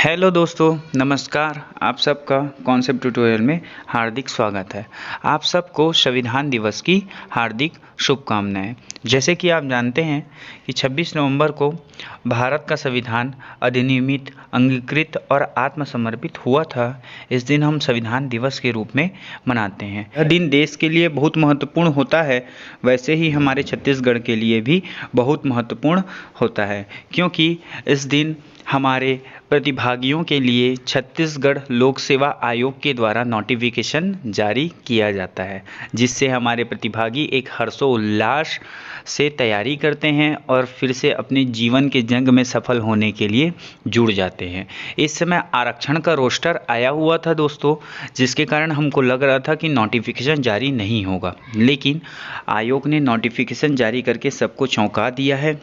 Hello दोस्तों, नमस्कार। आप सबका कॉन्सेप्ट ट्यूटोरियल में हार्दिक स्वागत है। आप सबको संविधान दिवस की हार्दिक शुभकामनाएं। जैसे कि आप जानते हैं कि 26 नवंबर को भारत का संविधान अधिनियमित, अंगीकृत और आत्मसमर्पित हुआ था। इस दिन हम संविधान दिवस के रूप में मनाते हैं। यह दिन देश के लिए बहुत महत्वपूर्ण होता है, वैसे ही हमारे छत्तीसगढ़ के लिए भी बहुत महत्वपूर्ण होता है, क्योंकि इस दिन हमारे प्रतिभागियों के लिए छत्तीसगढ़ लोक सेवा आयोग के द्वारा नोटिफिकेशन जारी किया जाता है, जिससे हमारे प्रतिभागी एक हर्षोल्लास से तैयारी करते हैं और फिर से अपने जीवन के जंग में सफल होने के लिए जुड़ जाते हैं। इस समय आरक्षण का रोस्टर आया हुआ था दोस्तों, जिसके कारण हमको लग रहा था कि नोटिफिकेशन जारी नहीं होगा, लेकिन आयोग ने नोटिफिकेशन जारी करके सबको चौंका दिया है।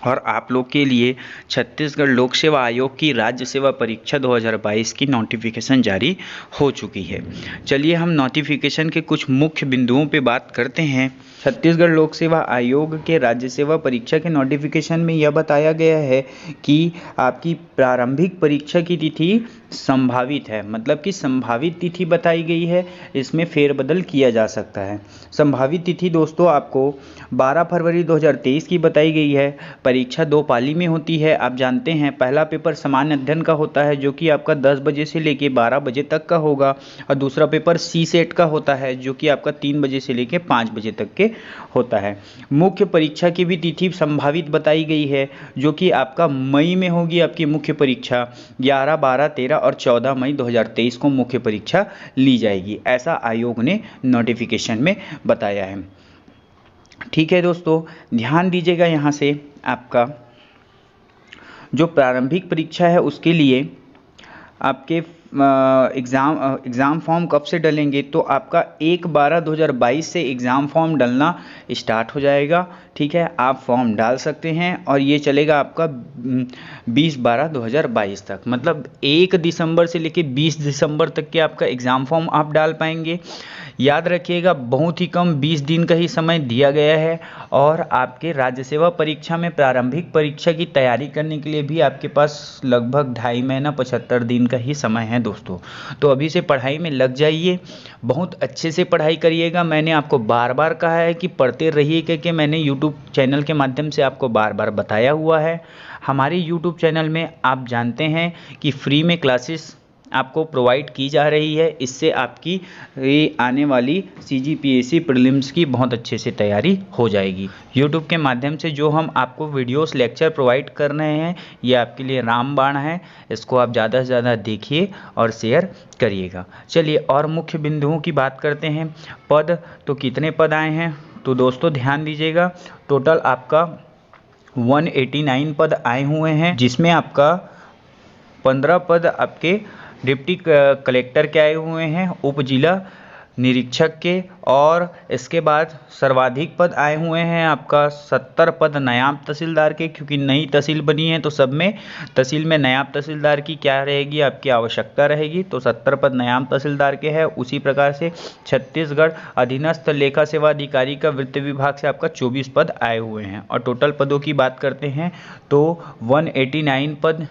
और आप लोग के लिए छत्तीसगढ़ लोक सेवा आयोग की राज्य सेवा परीक्षा 2022 की नोटिफिकेशन जारी हो चुकी है। चलिए हम नोटिफिकेशन के कुछ मुख्य बिंदुओं पे बात करते हैं। छत्तीसगढ़ लोक सेवा आयोग के राज्य सेवा परीक्षा के नोटिफिकेशन में यह बताया गया है कि आपकी प्रारंभिक परीक्षा की तिथि संभावित है, मतलब कि संभावित तिथि बताई गई है, इसमें फेरबदल किया जा सकता है। संभावित तिथि दोस्तों आपको 12 फरवरी 2023 की बताई गई है। परीक्षा 2 पाली में होती है। आप जानते हैं पहला पेपर सामान्य अध्ययन का होता है, जो कि आपका 10 बजे से लेके 12 बजे तक का होगा, और दूसरा पेपर सी सेट का होता है, जो कि आपका 3 बजे से लेके 5 बजे तक के होता है। मुख्य परीक्षा की भी तिथि संभावित बताई गई है, जो कि आपका मई में होगी। आपकी मुख्य परीक्षा 11, 12, 13 और 14 मई 2023 को मुख्य परीक्षा ली जाएगी, ऐसा आयोग ने नोटिफिकेशन में बताया है। ठीक है दोस्तों, ध्यान दीजिएगा। यहाँ से आपका जो प्रारंभिक परीक्षा है उसके लिए आपके एग्ज़ाम फॉर्म कब से डलेंगे, तो आपका 1/12/2022 से एग्ज़ाम फॉर्म डलना स्टार्ट हो जाएगा। ठीक है, आप फॉर्म डाल सकते हैं और ये चलेगा आपका 20/12/2022 तक, मतलब 1 दिसंबर से लेके 20 दिसंबर तक के आपका एग्ज़ाम फॉर्म आप डाल पाएंगे। याद रखिएगा, बहुत ही कम 20 दिन का ही समय दिया गया है, और आपके राज्य सेवा परीक्षा में प्रारंभिक परीक्षा की तैयारी करने के लिए भी आपके पास लगभग 2.5 महीना 75 दिन का ही समय है दोस्तों। तो अभी से पढ़ाई में लग जाइए, बहुत अच्छे से पढ़ाई करिएगा। मैंने आपको बार बार कहा है कि पढ़ते रहिए, क्योंकि मैंने यूट्यूब चैनल के माध्यम से आपको बार बार बताया हुआ है। हमारे यूट्यूब चैनल में आप जानते हैं कि फ्री में क्लासेस आपको प्रोवाइड की जा रही है। इससे आपकी ये आने वाली CGPSC प्रीलिम्स की बहुत अच्छे से तैयारी हो जाएगी। यूट्यूब के माध्यम से जो हम आपको वीडियोस लेक्चर प्रोवाइड कर रहे हैं, ये आपके लिए रामबाण है। इसको आप ज़्यादा से ज़्यादा देखिए और शेयर करिएगा। चलिए और मुख्य बिंदुओं की बात करते हैं। पद, तो कितने पद आए हैं, तो दोस्तों ध्यान दीजिएगा, टोटल आपका 189 पद आए हुए हैं, जिसमें आपका 15 पद आपके डिप्टी कलेक्टर के आए हुए हैं, उप जिला निरीक्षक के, और इसके बाद सर्वाधिक पद आए हुए हैं आपका 70 पद नायब तहसीलदार के, क्योंकि नई तहसील बनी है तो सब में तहसील में नायब तहसीलदार की क्या रहेगी, आपकी आवश्यकता रहेगी। तो 70 पद नायब तहसीलदार के हैं। उसी प्रकार से छत्तीसगढ़ अधीनस्थ लेखा सेवा अधिकारी का वित्त विभाग से आपका 24 पद आए हुए हैं। और टोटल पदों की बात करते हैं तो 189 पद,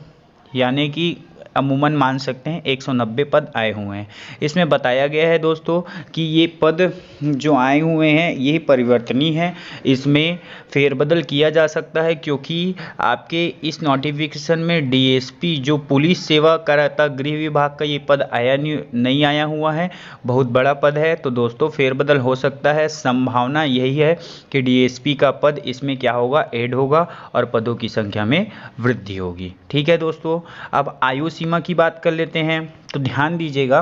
यानी कि अमूमन मान सकते हैं 190 पद आए हुए हैं। इसमें बताया गया है दोस्तों कि ये पद जो आए हुए हैं ये परिवर्तनीय है, इसमें फेरबदल किया जा सकता है, क्योंकि आपके इस नोटिफिकेशन में DSP जो पुलिस सेवा कराता गृह विभाग का ये पद नहीं आया हुआ है, बहुत बड़ा पद है। तो दोस्तों फेरबदल हो सकता है, संभावना यही है कि DSP का पद इसमें क्या होगा, ऐड होगा और पदों की संख्या में वृद्धि होगी। ठीक है दोस्तों, अब आयु सीमा की बात कर लेते हैं। तो ध्यान दीजिएगा,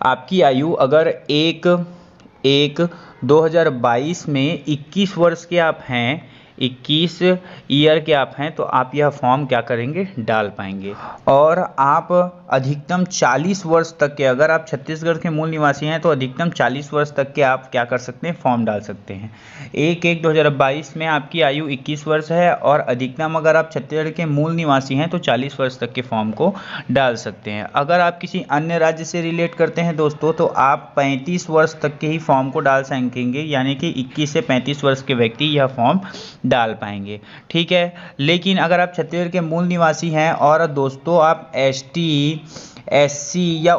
आपकी आयु अगर 1/1/2022 में 21 वर्ष के आप हैं, 21 ईयर के आप हैं, तो आप यह फॉर्म क्या करेंगे, डाल पाएंगे। और आप अधिकतम 40 वर्ष तक के, अगर आप छत्तीसगढ़ के मूल निवासी हैं तो अधिकतम 40 वर्ष तक के आप क्या कर सकते हैं, फॉर्म डाल सकते हैं। 1/1/2022 में आपकी आयु 21 वर्ष है, और अधिकतम अगर आप छत्तीसगढ़ के मूल निवासी हैं तो 40 वर्ष तक के फॉर्म को डाल सकते हैं। अगर आप किसी अन्य राज्य से रिलेट करते हैं दोस्तों, तो आप 35 वर्ष तक के ही फॉर्म को डाल सकेंगे, यानी कि 21 से 35 वर्ष के व्यक्ति यह फॉर्म डाल पाएंगे। ठीक है, लेकिन अगर आप छत्तीसगढ़ के मूल निवासी हैं और दोस्तों आप ST SC या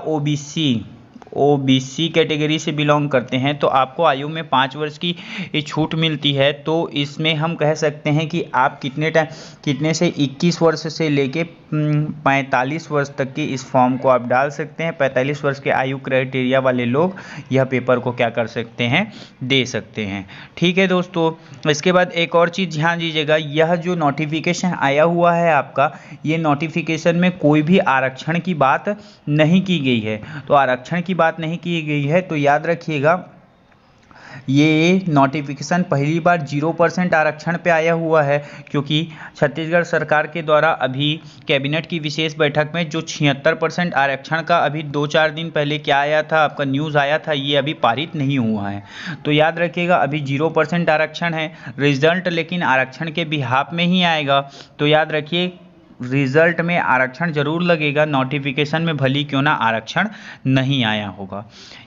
OBC कैटेगरी से बिलोंग करते हैं तो आपको आयु में 5 वर्ष की छूट मिलती है। तो इसमें हम कह सकते हैं कि आप कितने से 21 वर्ष से लेके 45 वर्ष तक की इस फॉर्म को आप डाल सकते हैं। 45 वर्ष के आयु क्राइटेरिया वाले लोग यह पेपर को क्या कर सकते हैं, दे सकते हैं। ठीक है दोस्तों, इसके बाद एक और चीज़ ध्यान दीजिएगा, यह जो नोटिफिकेशन आया हुआ है आपका, ये नोटिफिकेशन में कोई भी आरक्षण की बात नहीं की गई है। तो आरक्षण की बात नहीं की गई है तो याद रखिएगा, ये नोटिफिकेशन पहली बार 0% आरक्षण पे आया हुआ है, क्योंकि छत्तीसगढ़ सरकार के द्वारा अभी कैबिनेट की विशेष बैठक में जो 76% आरक्षण का अभी 2-4 दिन पहले क्या आया था, आपका न्यूज़ आया था, ये अभी पारित नहीं हुआ है। तो याद रखिएगा अभी 0% आरक्षण है, रिजल्ट लेकिन आरक्षण के बिहाफ में ही आएगा। तो याद रखिए रिजल्ट में आरक्षण जरूर लगेगा, नोटिफिकेशन में भली क्यों ना आरक्षण नहीं आया होगा।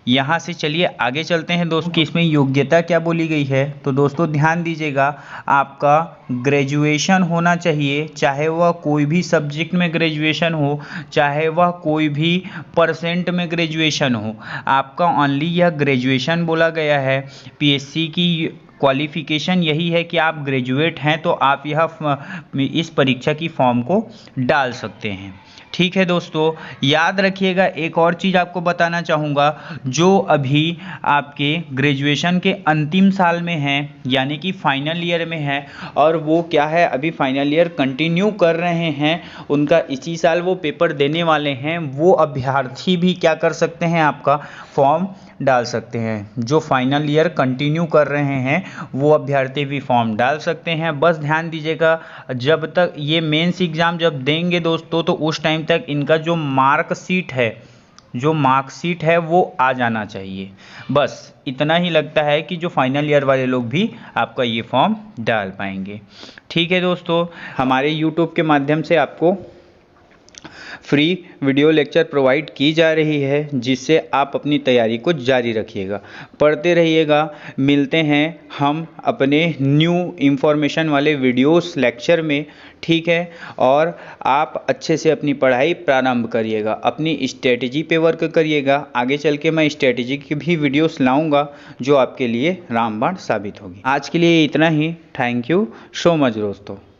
यहाँ से चलिए आगे चलते हैं दोस्तों कि इसमें योग्यता क्या बोली गई है। तो दोस्तों ध्यान दीजिएगा, आपका ग्रेजुएशन होना चाहिए, चाहे वह कोई भी सब्जेक्ट में ग्रेजुएशन हो, चाहे वह कोई भी परसेंट में ग्रेजुएशन हो, आपका ओनली यह ग्रेजुएशन बोला गया है। PSC की क्वालिफिकेशन यही है कि आप ग्रेजुएट हैं तो आप इस परीक्षा की फॉर्म को डाल सकते हैं। ठीक है दोस्तों, याद रखिएगा एक और चीज़ आपको बताना चाहूँगा, जो अभी आपके ग्रेजुएशन के अंतिम साल में हैं, यानी कि फाइनल ईयर में है, और वो क्या है अभी फाइनल ईयर कंटिन्यू कर रहे हैं, उनका इसी साल वो पेपर देने वाले हैं, वो अभ्यर्थी भी क्या कर सकते हैं, आपका फॉर्म डाल सकते हैं। जो फाइनल ईयर कंटिन्यू कर रहे हैं वो अभ्यर्थी भी फॉर्म डाल सकते हैं। बस ध्यान दीजिएगा, जब तक ये मेंस एग्ज़ाम जब देंगे दोस्तों, तो उस टाइम तक इनका जो मार्कशीट है वो आ जाना चाहिए। बस इतना ही लगता है कि जो फाइनल ईयर वाले लोग भी आपका ये फॉर्म डाल पाएंगे। ठीक है दोस्तों, हमारे YouTube के माध्यम से आपको फ्री वीडियो लेक्चर प्रोवाइड की जा रही है, जिससे आप अपनी तैयारी को जारी रखिएगा, पढ़ते रहिएगा। मिलते हैं हम अपने न्यू इन्फॉर्मेशन वाले वीडियोस लेक्चर में। ठीक है, और आप अच्छे से अपनी पढ़ाई प्रारंभ करिएगा, अपनी स्ट्रेटजी पे वर्क करिएगा। आगे चल के मैं स्ट्रेटजी की भी वीडियोस लाऊंगा जो आपके लिए रामबाण साबित होगी। आज के लिए इतना ही। थैंक यू सो मच दोस्तों।